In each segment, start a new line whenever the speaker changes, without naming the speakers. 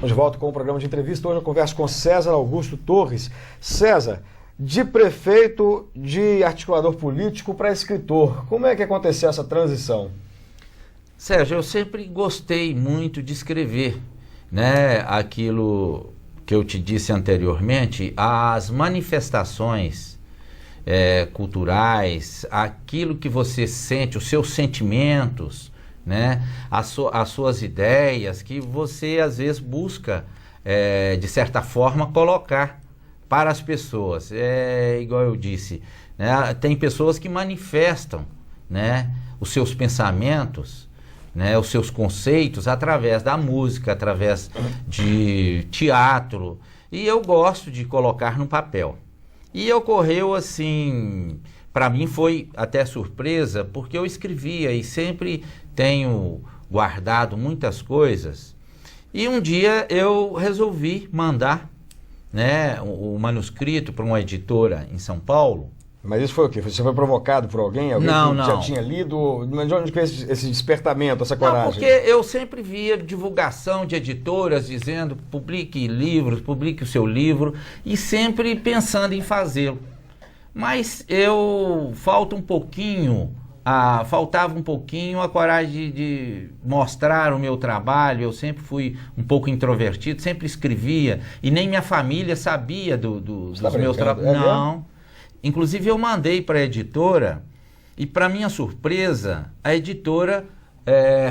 Estamos de volta com o programa de entrevista. Hoje eu converso com César Augusto Torres. César, de prefeito, de articulador político para escritor, como é que aconteceu essa transição?
Sérgio, eu sempre gostei muito de escrever, né? Aquilo que eu te disse anteriormente, as manifestações culturais, aquilo que você sente, os seus sentimentos, né? As suas ideias, que você às vezes busca, de certa forma, colocar para as pessoas. Igual eu disse, né? Tem pessoas que manifestam, né, os seus pensamentos, né, os seus conceitos através da música, através de teatro, e eu gosto de colocar no papel. E ocorreu assim, para mim foi até surpresa, porque eu escrevia e sempre tenho guardado muitas coisas, e um dia eu resolvi mandar, né, o manuscrito para uma editora em São Paulo.
Mas isso foi o quê? Você foi provocado por alguém? Alguém
não,
que
não.
já tinha lido? De onde veio esse despertamento, essa coragem?
Não, porque eu sempre via divulgação de editoras dizendo publique livros, publique o seu livro, e sempre pensando em fazê-lo. Mas faltava um pouquinho a coragem de mostrar o meu trabalho. Eu sempre fui um pouco introvertido, sempre escrevia, e nem minha família sabia dos meus trabalhos. Não. Inclusive eu mandei para a editora, e para minha surpresa, a editora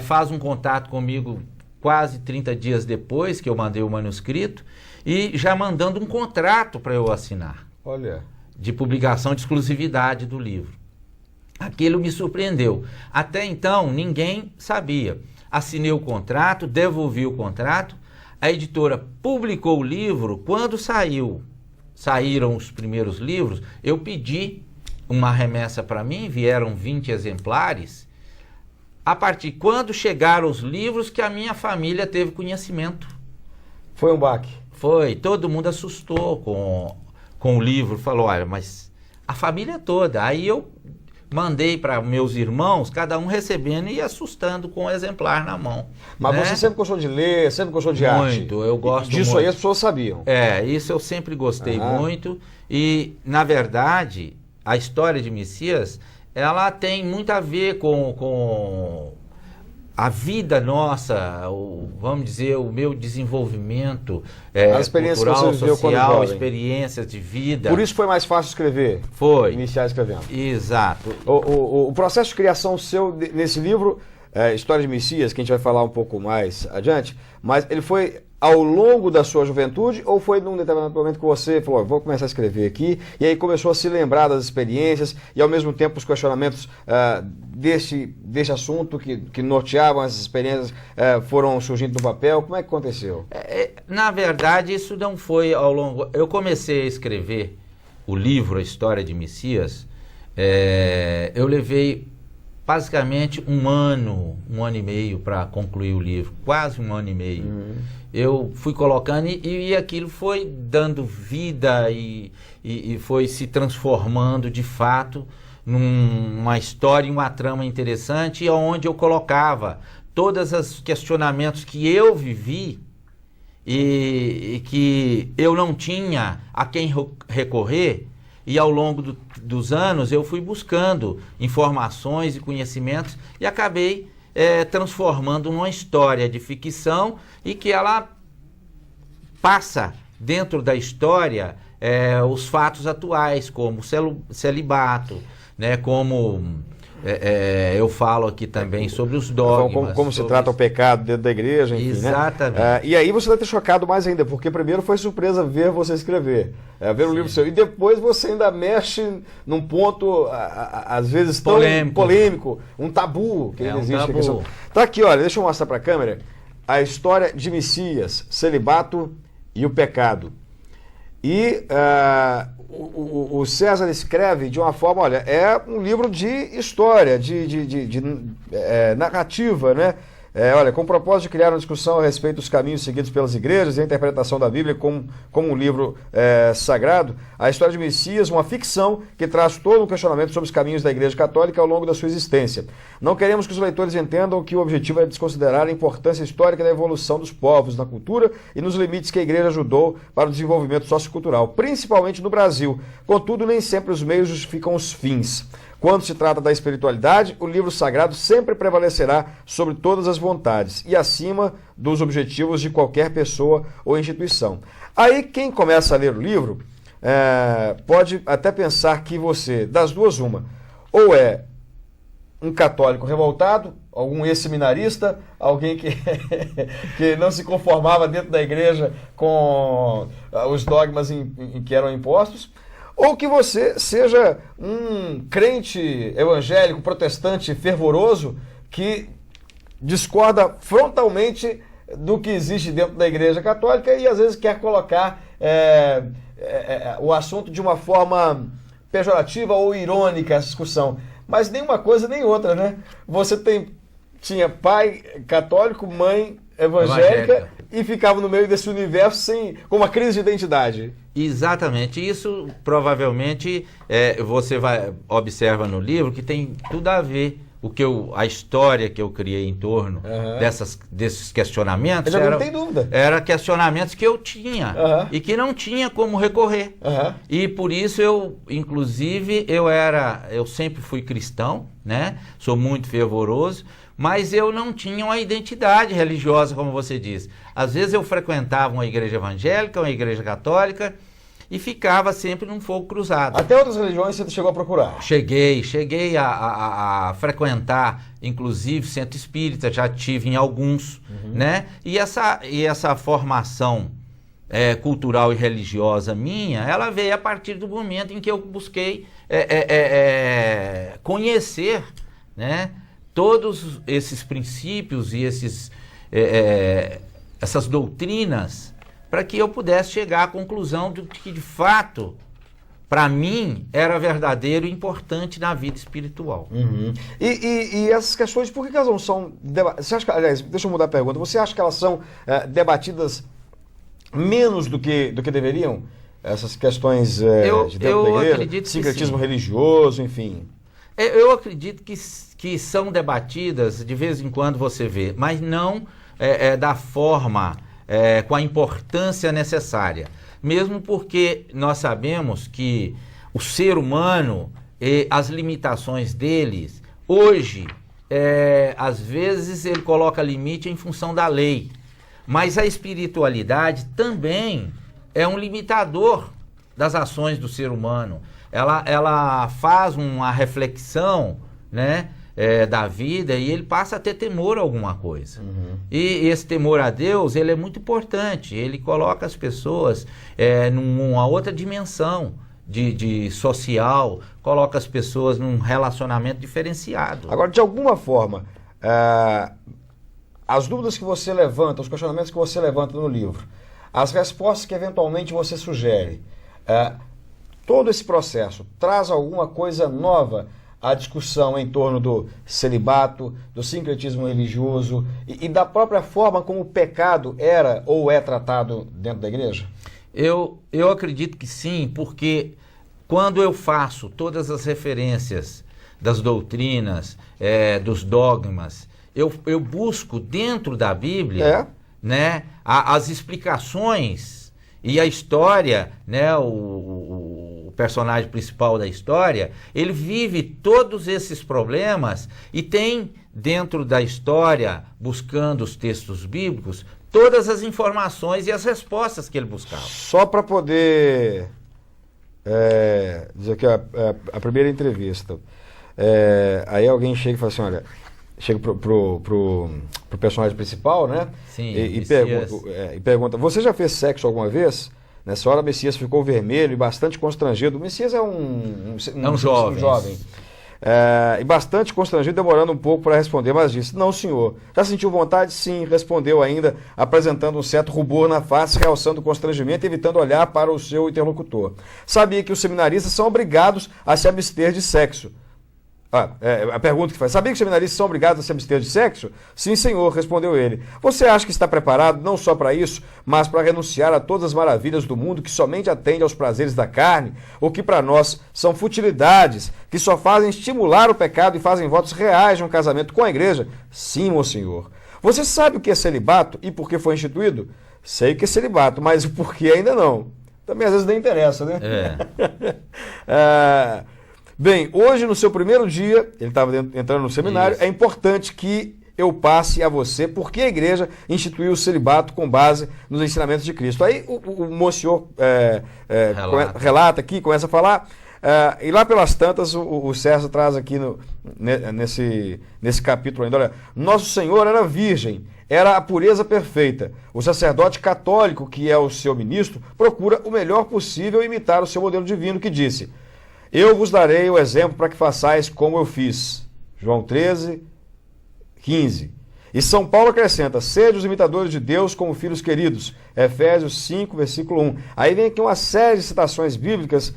faz um contato comigo quase 30 dias depois que eu mandei o manuscrito, e já mandando um contrato para eu assinar.
Olha.
De publicação de exclusividade do livro. Aquilo me surpreendeu. Até então ninguém sabia. Assinei o contrato, devolvi o contrato, a editora publicou o livro. Quando saíram os primeiros livros, eu pedi uma remessa para mim, vieram 20 exemplares. Quando chegaram os livros, que a minha família teve conhecimento.
Foi um baque?
Foi, todo mundo assustou com o livro, falou, olha, mas a família toda. Aí eu mandei para meus irmãos, cada um recebendo e assustando com o exemplar na mão.
Mas
né?
Você sempre gostou de ler, sempre gostou de arte?
Muito, eu gosto
disso
muito.
Aí as pessoas sabiam.
Isso eu sempre gostei muito, e na verdade a história de Messias, ela tem muito a ver com a vida nossa, vamos dizer, o meu desenvolvimento
as experiências
cultural,
que você viveu
social,
quando
experiências de vida.
Por isso foi mais fácil escrever?
Foi.
Iniciar escrevendo?
Exato.
O processo de criação seu nesse livro, História de Messias, que a gente vai falar um pouco mais adiante, mas ele foi ao longo da sua juventude, ou foi num determinado momento que você falou, vou começar a escrever aqui, e aí começou a se lembrar das experiências e ao mesmo tempo os questionamentos desse assunto que norteavam essas experiências foram surgindo no papel? Como é que aconteceu?
Na verdade, isso não foi ao longo... Eu comecei a escrever o livro A História de Messias, eu levei basicamente um ano e meio para concluir o livro, quase um ano e meio. Eu fui colocando e aquilo foi dando vida e foi se transformando de fato numa história, uma trama interessante, onde eu colocava todos os questionamentos que eu vivi e que eu não tinha a quem recorrer. E ao longo dos anos eu fui buscando informações e conhecimentos e acabei transformando numa história de ficção, e que ela passa dentro da história os fatos atuais, como o celibato, né, como eu falo aqui também sobre os dogmas.
Como se trata o pecado dentro da igreja, enfim,
exatamente.
Né? E aí você deve ter chocado mais ainda, porque primeiro foi surpresa ver você escrever, ver um livro seu, e depois você ainda mexe num ponto, às vezes, tão polêmico, um tabu que ainda existe.
Tabu.
Tá aqui, olha, deixa eu mostrar para a câmera, A História de Messias, Celibato e o Pecado. E o César escreve de uma forma, olha, é um livro de história, de narrativa, né? Olha, com o propósito de criar uma discussão a respeito dos caminhos seguidos pelas igrejas e a interpretação da Bíblia como um livro sagrado, a história de Messias, uma ficção que traz todo um questionamento sobre os caminhos da Igreja Católica ao longo da sua existência. Não queremos que os leitores entendam que o objetivo é desconsiderar a importância histórica da evolução dos povos na cultura e nos limites que a Igreja ajudou para o desenvolvimento sociocultural, principalmente no Brasil. Contudo, nem sempre os meios justificam os fins. Quando se trata da espiritualidade, o livro sagrado sempre prevalecerá sobre todas as vontades e acima dos objetivos de qualquer pessoa ou instituição. Aí, quem começa a ler o livro pode até pensar que você, das duas, uma, ou é um católico revoltado, algum ex-seminarista, alguém que não se conformava dentro da igreja com os dogmas em que eram impostos, ou que você seja um crente evangélico, protestante, fervoroso, que discorda frontalmente do que existe dentro da Igreja Católica e às vezes quer colocar o assunto de uma forma pejorativa ou irônica, essa discussão. Mas nem uma coisa nem outra, né? Você tinha pai católico, mãe evangélica e ficava no meio desse universo com uma crise de identidade.
Exatamente. Isso provavelmente você observa no livro que tem tudo a ver. A história que eu criei em torno desses questionamentos
não tem dúvida.
Era questionamentos que eu tinha e que não tinha como recorrer. E por isso inclusive, eu sempre fui cristão, né? Sou muito fervoroso, mas eu não tinha uma identidade religiosa, como você diz. Às vezes eu frequentava uma igreja evangélica, uma igreja católica, e ficava sempre num fogo cruzado.
Até outras religiões você chegou a procurar?
Cheguei a frequentar, inclusive, centro espírita, já tive em alguns, né? E essa formação cultural e religiosa minha, ela veio a partir do momento em que eu busquei conhecer, né, todos esses princípios e essas doutrinas, para que eu pudesse chegar à conclusão de que, de fato, para mim, era verdadeiro e importante na vida espiritual.
E essas questões, por que elas não são... Você acha que, aliás, deixa eu mudar a pergunta. Você acha que elas são debatidas menos do que deveriam? Essas questões de dentro da igreja? Sincretismo religioso, enfim.
Eu acredito que são debatidas, de vez em quando você vê, mas não da forma... com a importância necessária, mesmo porque nós sabemos que o ser humano e as limitações deles, hoje, às vezes ele coloca limite em função da lei, mas a espiritualidade também é um limitador das ações do ser humano. Ela faz uma reflexão, né, da vida, e ele passa a ter temor a alguma coisa. E esse temor a Deus, ele é muito importante. Ele coloca as pessoas numa outra dimensão de social, coloca as pessoas num relacionamento diferenciado.
Agora, de alguma forma, as dúvidas que você levanta, os questionamentos que você levanta no livro, as respostas que eventualmente você sugere, todo esse processo traz alguma coisa nova à discussão em torno do celibato, do sincretismo religioso e da própria forma como o pecado era ou é tratado dentro da igreja?
Eu acredito que sim, porque quando eu faço todas as referências das doutrinas, dos dogmas, eu busco dentro da Bíblia, né, as explicações e a história, né, o personagem principal da história, ele vive todos esses problemas e tem dentro da história, buscando os textos bíblicos, todas as informações e as respostas que ele buscava.
Só para poder dizer que a primeira entrevista, aí alguém chega e fala assim, olha, chega pro personagem principal, né?
Sim,
e pergunta, você já fez sexo alguma vez? Nessa hora, Messias ficou vermelho e bastante constrangido. O Messias é um jovem. E bastante constrangido, demorando um pouco para responder, mas disse, não, senhor. Já sentiu vontade? Sim, respondeu ainda, apresentando um certo rubor na face, realçando o constrangimento e evitando olhar para o seu interlocutor. Sabia que os seminaristas são obrigados a se abster de sexo. A pergunta que faz: sabia que os seminaristas são obrigados a se abster de sexo? Sim, senhor, respondeu ele. Você acha que está preparado não só para isso, mas para renunciar a todas as maravilhas do mundo que somente atende aos prazeres da carne, ou que para nós são futilidades, que só fazem estimular o pecado e fazem votos reais de um casamento com a igreja? Sim, meu senhor. Você sabe o que é celibato e por que foi instituído? Sei o que é celibato, mas o porquê ainda não. Também às vezes nem interessa, né? Bem, hoje no seu primeiro dia, ele estava entrando no seminário, é importante que eu passe a você porque a igreja instituiu o celibato com base nos ensinamentos de Cristo. Aí o monsenhor relata aqui, começa a falar, e lá pelas tantas o César traz aqui nesse capítulo ainda, olha, Nosso Senhor era virgem, era a pureza perfeita. O sacerdote católico, que é o seu ministro, procura o melhor possível imitar o seu modelo divino, que disse: eu vos darei o exemplo para que façais como eu fiz. João 13, 15. E São Paulo acrescenta: sede os imitadores de Deus como filhos queridos. Efésios 5, versículo 1. Aí vem aqui uma série de citações bíblicas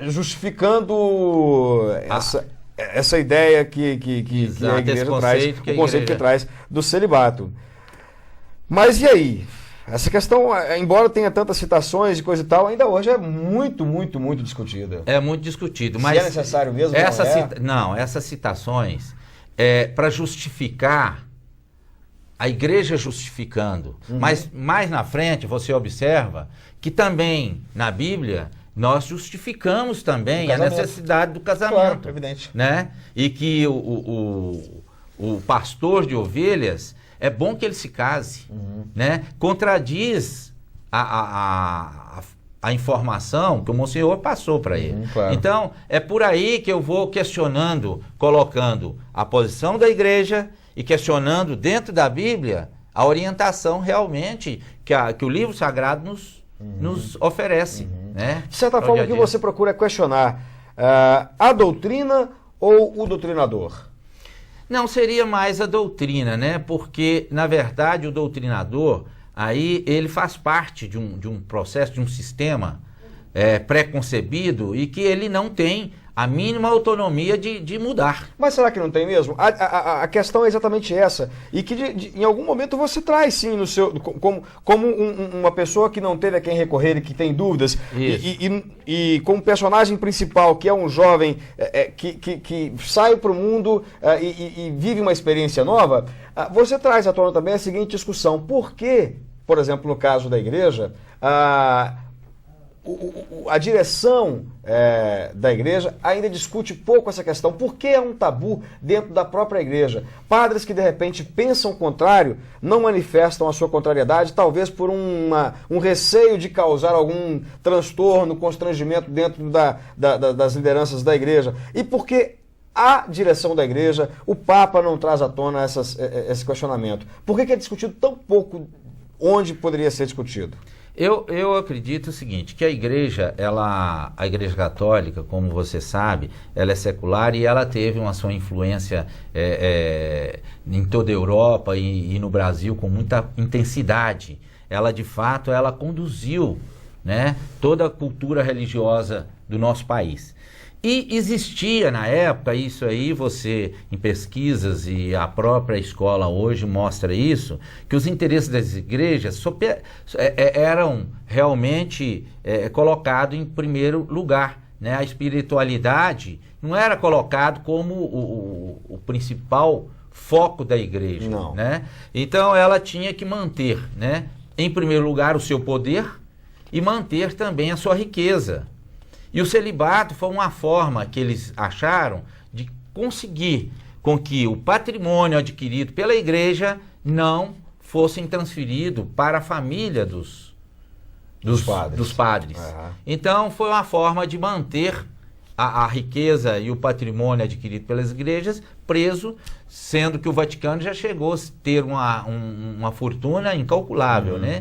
justificando essa ideia que a igreja traz, o conceito que traz do celibato. Mas e aí? Essa questão, embora tenha tantas citações e coisa e tal, ainda hoje é muito, muito, muito discutida.
É muito discutido. Mas
se é necessário mesmo?
Essas citações para justificar, a igreja justificando. Mas mais na frente você observa que também na Bíblia nós justificamos também a necessidade do casamento.
Claro, evidente.
Né? E que o pastor de ovelhas, é bom que ele se case, né? Contradiz a informação que o monsenhor passou para ele.
Claro.
Então, é por aí que eu vou questionando, colocando a posição da igreja e questionando dentro da Bíblia a orientação realmente que o livro sagrado nos oferece. Né?
De certa forma, o que você procura é questionar a doutrina ou o doutrinador?
Não, seria mais a doutrina, né? Porque, na verdade, o doutrinador, aí ele faz parte de um processo, de um sistema pré-concebido e que ele não tem a mínima autonomia de mudar.
Mas será que não tem mesmo? A questão é exatamente essa. E que em algum momento você traz, sim, no seu, como uma pessoa que não teve a quem recorrer e que tem dúvidas. E como personagem principal, que é um jovem que sai para o mundo e vive uma experiência nova, você traz à tona também a seguinte discussão. Por que, por exemplo, no caso da igreja, a direção da igreja ainda discute pouco essa questão? Por que é um tabu dentro da própria igreja? Padres que de repente pensam o contrário não manifestam a sua contrariedade, talvez por um receio de causar algum transtorno, constrangimento dentro das lideranças da igreja. E por que a direção da igreja, o Papa não traz à tona esse questionamento? Por que é discutido tão pouco onde poderia ser discutido?
Eu acredito o seguinte, que a igreja católica, como você sabe, ela é secular e ela teve uma sua influência em toda a Europa e no Brasil com muita intensidade. Ela, de fato, ela conduziu, né, toda a cultura religiosa do nosso país. E existia na época, isso aí você, em pesquisas e a própria escola hoje mostra isso, que os interesses das igrejas eram realmente colocados em primeiro lugar. Né? A espiritualidade não era colocado como o principal foco da igreja.
Não.
Né? Então ela tinha que manter, né, em primeiro lugar o seu poder e manter também a sua riqueza. E o celibato foi uma forma que eles acharam de conseguir com que o patrimônio adquirido pela igreja não fosse transferido para a família dos padres.
Uhum.
Então foi uma forma de manter a riqueza e o patrimônio adquirido pelas igrejas preso, sendo que o Vaticano já chegou a ter uma fortuna incalculável, né?